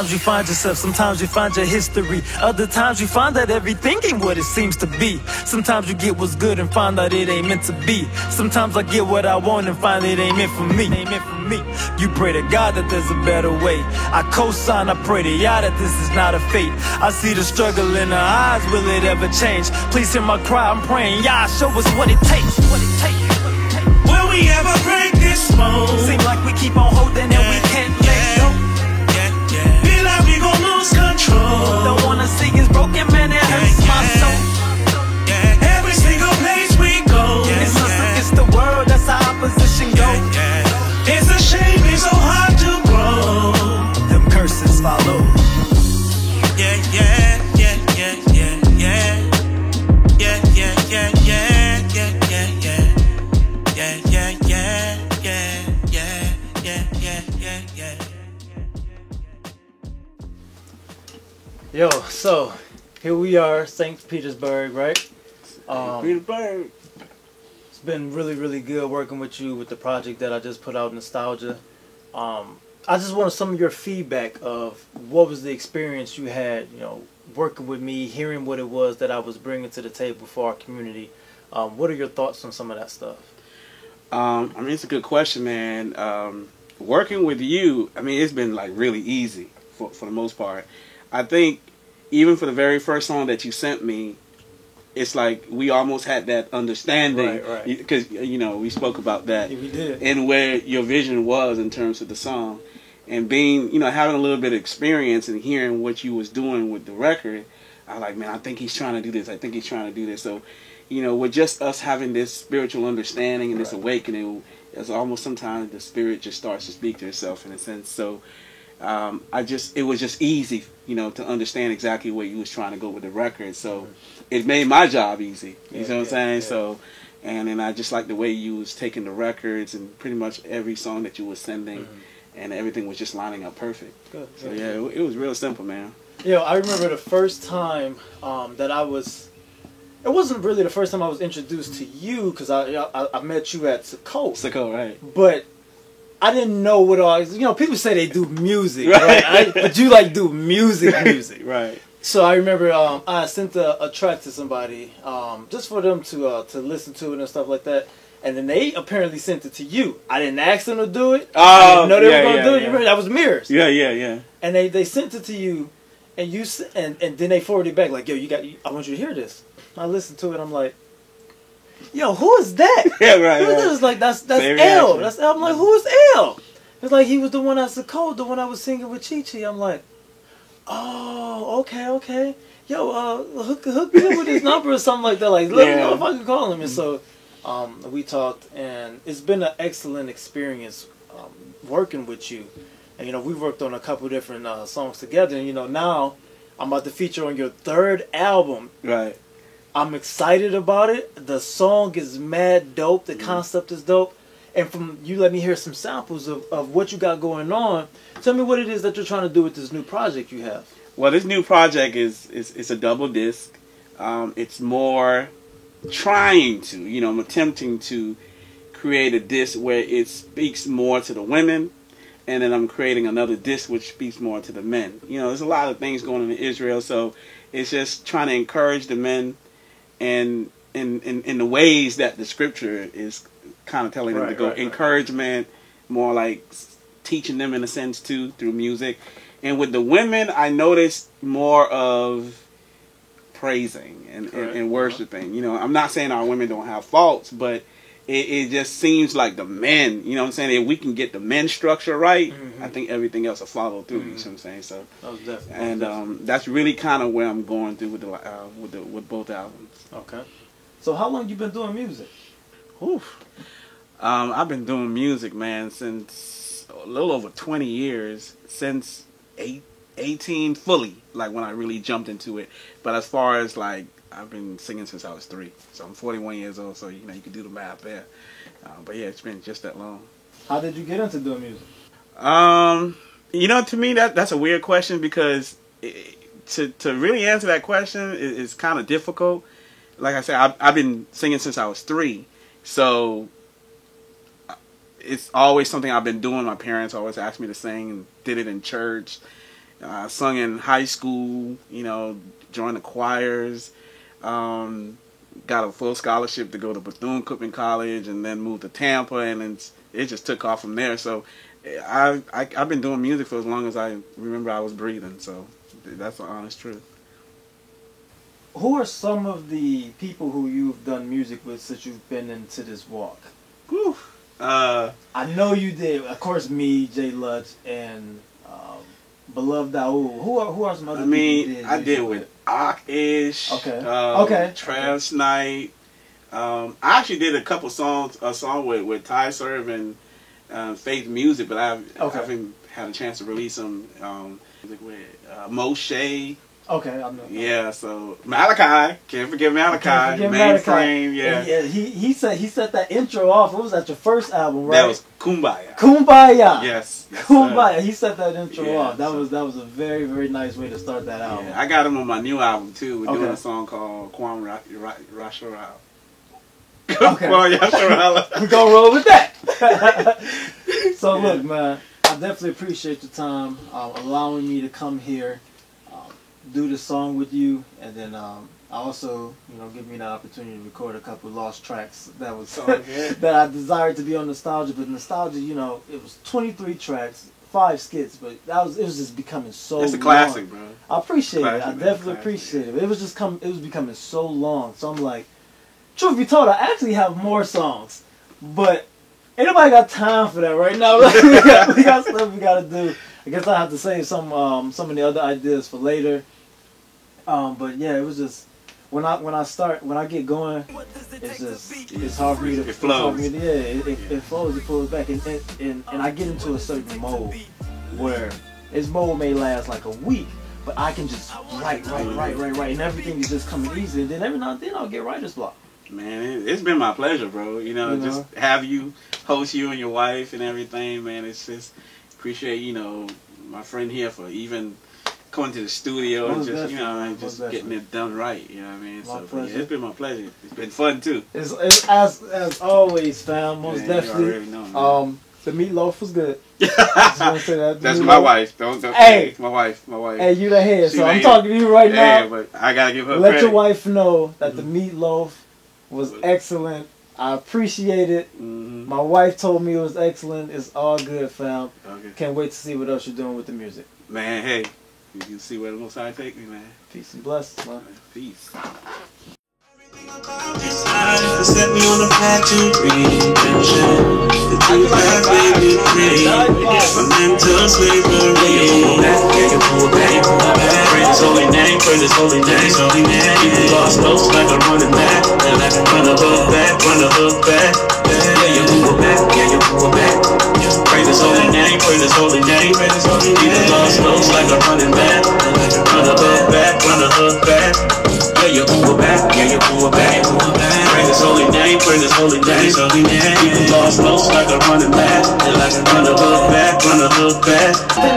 Sometimes you find yourself, sometimes you find your history. Other times you find that everything ain't what it seems to be. Sometimes you get what's good and find out it ain't meant to be. Sometimes I get what I want and find it ain't meant for me. You pray to God that there's a better way. I co-sign, I pray to Yah that this is not a fate. I see the struggle in her eyes, will it ever change? Please hear my cry, I'm praying, Yah, show us what it takes. Will we ever break this mold? Seem like we keep on holding and we can't let go. Feel like we gon' lose control. Don't wanna see us broken, man, it hurts my soul. Every single place we go, It's us against the world, that's how opposition go. It's a shame it's so hard to grow. Them curses follow. Yeah, yeah, yeah, yeah, yeah, yeah. Yeah, yeah, yeah, yeah, yeah, yeah, yeah. Yeah, yeah, yeah, yeah, yeah, yeah, yeah, yeah, yeah. Yo, so here we are, St. Petersburg, right? Petersburg. It's been really good working with you with the project that I just put out, Nostalgia. I just wanted some of your feedback of what was the experience you had, you know, working with me, hearing what it was that I was bringing to the table for our community. What are your thoughts on some of that stuff? I mean, it's a good question, man. Working with you, I mean, it's been like really easy for the most part. I think even for the very first song that you sent me, it's like we almost had that understanding, Right. Because you know we spoke about that, Yeah, we did. and where your vision was in terms of the song, and being, you know, having a little bit of experience and hearing what you was doing with the record. I was like, man, I think he's trying to do this. I think he's trying to do this. So, you know, with just us having this spiritual understanding and this awakening, it's almost sometimes the spirit just starts to speak to itself in a sense. So, it was just easy, you know, to understand exactly where you was trying to go with the record. So it made my job easy. You know what I'm saying? Yeah. So, and then I just like the way you was taking the records and pretty much every song that you was sending, and everything was just lining up perfect. Good. So yeah, it was real simple, man. Yo, I remember the first time that I was. It wasn't really the first time I was introduced to you because I met you at Sakot. Sicko, right? But I didn't know what all. You know, people say they do music, Right. right? But you like do music. Right. So I remember I sent a track to somebody just for them to listen to it and stuff like that. And then they apparently sent it to you. I didn't ask them to do it. I didn't know they were going to do it. You remember, that was Mirrors. Yeah. And they sent it to you, and and then they forwarded it back like, yo, I want you to hear this. I listened to it. I'm like, yo, who is that? Yeah, right. Who is this? Like that's Same L. reaction. That's L. I'm like, who is L? It's like he was the one that's the code, the one I was singing with Chi Chi. I'm like, oh, okay. Yo, hook me up with his number or something like that. Like, let me know if I can call him. And so we talked, and it's been an excellent experience working with you. And, you know, we've worked on a couple different songs together. And, you know, now I'm about to feature on your third album. Right. I'm excited about it. The song is mad dope. The concept is dope. And from you let me hear some samples of what you got going on. Tell me what it is that you're trying to do with this new project you have. Well, this new project is a double disc. It's more trying to, you know, I'm attempting to create a disc where it speaks more to the women, and then I'm creating another disc which speaks more to the men. You know, there's a lot of things going on in Israel, so it's just trying to encourage the men and in the ways that the scripture is kind of telling them to go. Encouragement, more like teaching them in a sense too through music. And with the women, I noticed more of praising and worshiping. You know, I'm not saying our women don't have faults, but it just seems like the men, you know what I'm saying, if we can get the men structure right, I think everything else will follow through. You know what I'm saying? So, that's really kind of where I'm going through with both albums. Okay. So how long you been doing music? Oof. I've been doing music, man, since a little over 20 years, since 18 fully, like when I really jumped into it. But as far as like, I've been singing since I was 3. So I'm 41 years old, so you know, you can do the math there. But yeah, it's been just that long. How did you get into doing music? You know, to me, that's a weird question because to really answer that question is kind of difficult. Like I said, I've been singing since I was 3. So it's always something I've been doing. My parents always asked me to sing and did it in church. Sung in high school, you know, joined the choirs. Got a full scholarship to go to Bethune-Cookman College, and then moved to Tampa, and then it just took off from there. So I've been doing music for as long as I remember I was breathing. So that's the honest truth. Who are some of the people who you've done music with since you've been into this walk? Whew. I know you did. Of course, me, Jay Lutz, and Beloved Daoud. Who are some other people you did? I did with Ak-Ish. Okay. Trav Snight. I actually did a song with Ty Serve and Faith Music, but I haven't had a chance to release them. With Moshe. Okay, I know. Yeah, so Malachi, can't forget Malachi. Mainframe, yeah. He set that intro off. What was that? Your first album, right? That was Kumbaya. Kumbaya. Yes. Kumbaya. He set that intro off. That so, was a very, very nice way to start that album. Yeah, I got him on my new album too. We're doing a song called Kwam Rasharal. Okay. We're gonna roll with that. So look, man, I definitely appreciate your time, allowing me to come here, do the song with you, and then also, you know, give me the opportunity to record a couple lost tracks that was that I desired to be on Nostalgia. But Nostalgia, you know, it was 23 tracks, 5 skits, but it was just becoming so. It's a classic, long. bro. I appreciate it. I definitely appreciate it. It was becoming so long. So I'm like, truth be told, I actually have more songs, but ain't nobody got time for that right now. we got stuff we gotta do. I guess I have to save some of the other ideas for later. But yeah, it was just when I get going, it's hard for me to. It flows. It flows. It pulls back, and I get into a certain mode where this mode may last like a week, but I can just write, and everything is just coming easy. And then every now and then I'll get writer's block. Man, it's been my pleasure, bro. You know, just have you host you and your wife and everything, man. It's just appreciate, you know, my friend here for even coming to the studio and just, you know, and just getting it done right. You know what I mean? So yeah, it's been my pleasure. It's been fun too. It's as always, fam. Most definitely. You already know, man. The meatloaf was good. That's my wife. Don't hey, my wife. Hey, you the head, so I'm talking to you right now. Yeah, but I gotta give her Let credit. your wife know that the meatloaf was excellent. I appreciate it. Mm-hmm. My wife told me it was excellent. It's all good, fam. Okay. Can't wait to see what else you're doing with the music. Man, hey, you can see where the Most High take me, man. Peace and blessings, man. Peace. Set me on the path to redemption. The truth that made me free from mental slavery. Yeah, you pull back, praise His holy name, praise His holy name, holy name. You lost those like a running back, and I can run a hook back, Yeah, you pull back, Praise His holy name, praise His holy name, You lost those like a running back, and I can run a hook back, Yeah, you pull back, Praise His holy name, praise His holy name, You lost those like a running back, and I can run a hook back. Been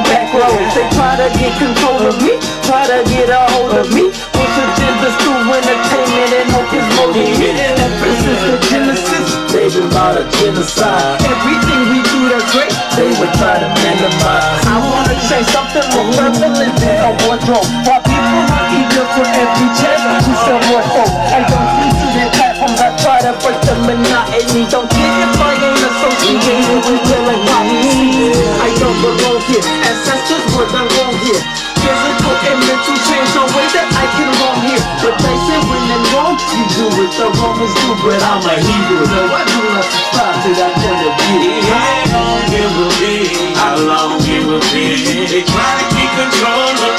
back roads, they try to get control of me, try to get a hold of me. Push agendas through entertainment and hope is motivated. Ever since the Genesis, they've been about a genocide. Everything we do that's great, they would try to minimize. I wanna say something more prevalent than a wardrobe. While people are eager for every chance to sell more folk. I don't listen to their platforms, I try to break the monotony. Don't care if I ain't associated with killing policy. I don't belong here, ancestors were done wrong here. Physical and mental change, no way that I can wrong here. But they say when in wrong, you do it the Romans do. But I'm a Hebrew, no I do not subscribe to that point of view. How long it will be, how long it will be. They try to keep control of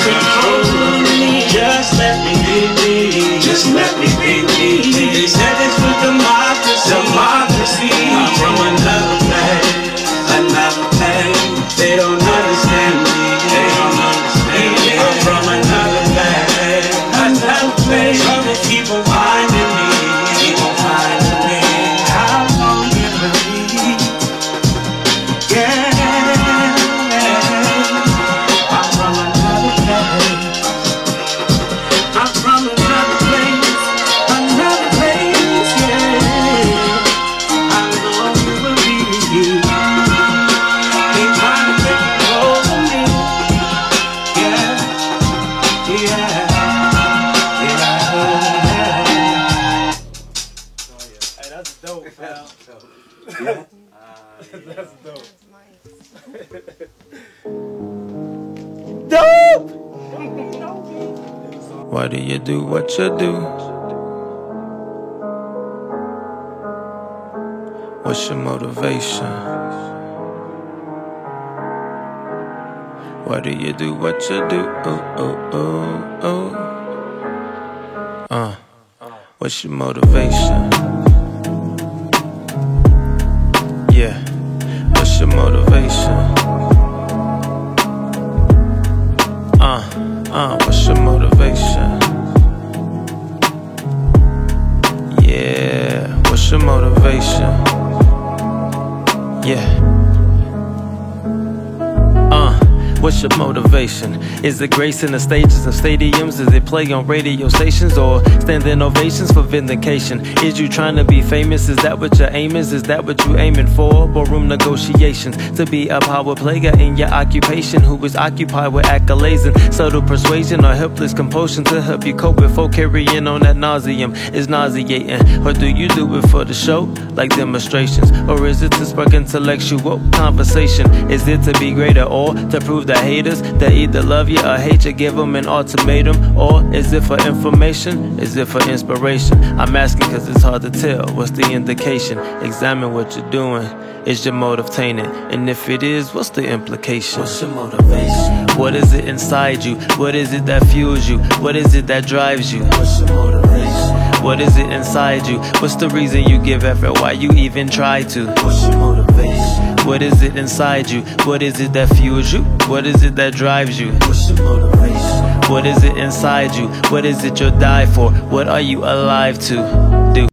me. Just let me be me, just let me be me. They said this was democracy. I'm from another place, They don't understand me, I'm from another place, Trouble keep on finding me, How long it will be? Yeah, I'm from another place, That's dope. Dope! Why do you do what you do? What's your motivation? Why do you do what you do? What's your motivation? Yeah, what's your motivation? What's your motivation? Yeah, what's your motivation? Yeah. What's your motivation? Is it gracing the stages of stadiums? Is it play on radio stations or standing ovations for vindication? Is you trying to be famous? Is that what your aim is? Is that what you aiming for? Ballroom negotiations to be a power player in your occupation who is occupied with accolades and subtle persuasion or helpless compulsion to help you cope before carrying on that nauseum is nauseating. Or do you do it for the show like demonstrations? Or is it to spark intellectual conversation? Is it to be greater or to prove the haters that either love you or hate you, give them an ultimatum? Or is it for information? Is it for inspiration? I'm asking cause it's hard to tell. What's the indication? Examine what you're doing. Is your motive tainted? And if it is, what's the implication? What's your motivation? What is it inside you? What is it that fuels you? What is it that drives you? What's your motivation? What is it inside you? What's the reason you give effort? Why you even try to? What's your motivation? What is it inside you? What is it that fuels you? What is it that drives you? What's your motivation? What is it inside you? What is it you'll die for? What are you alive to do?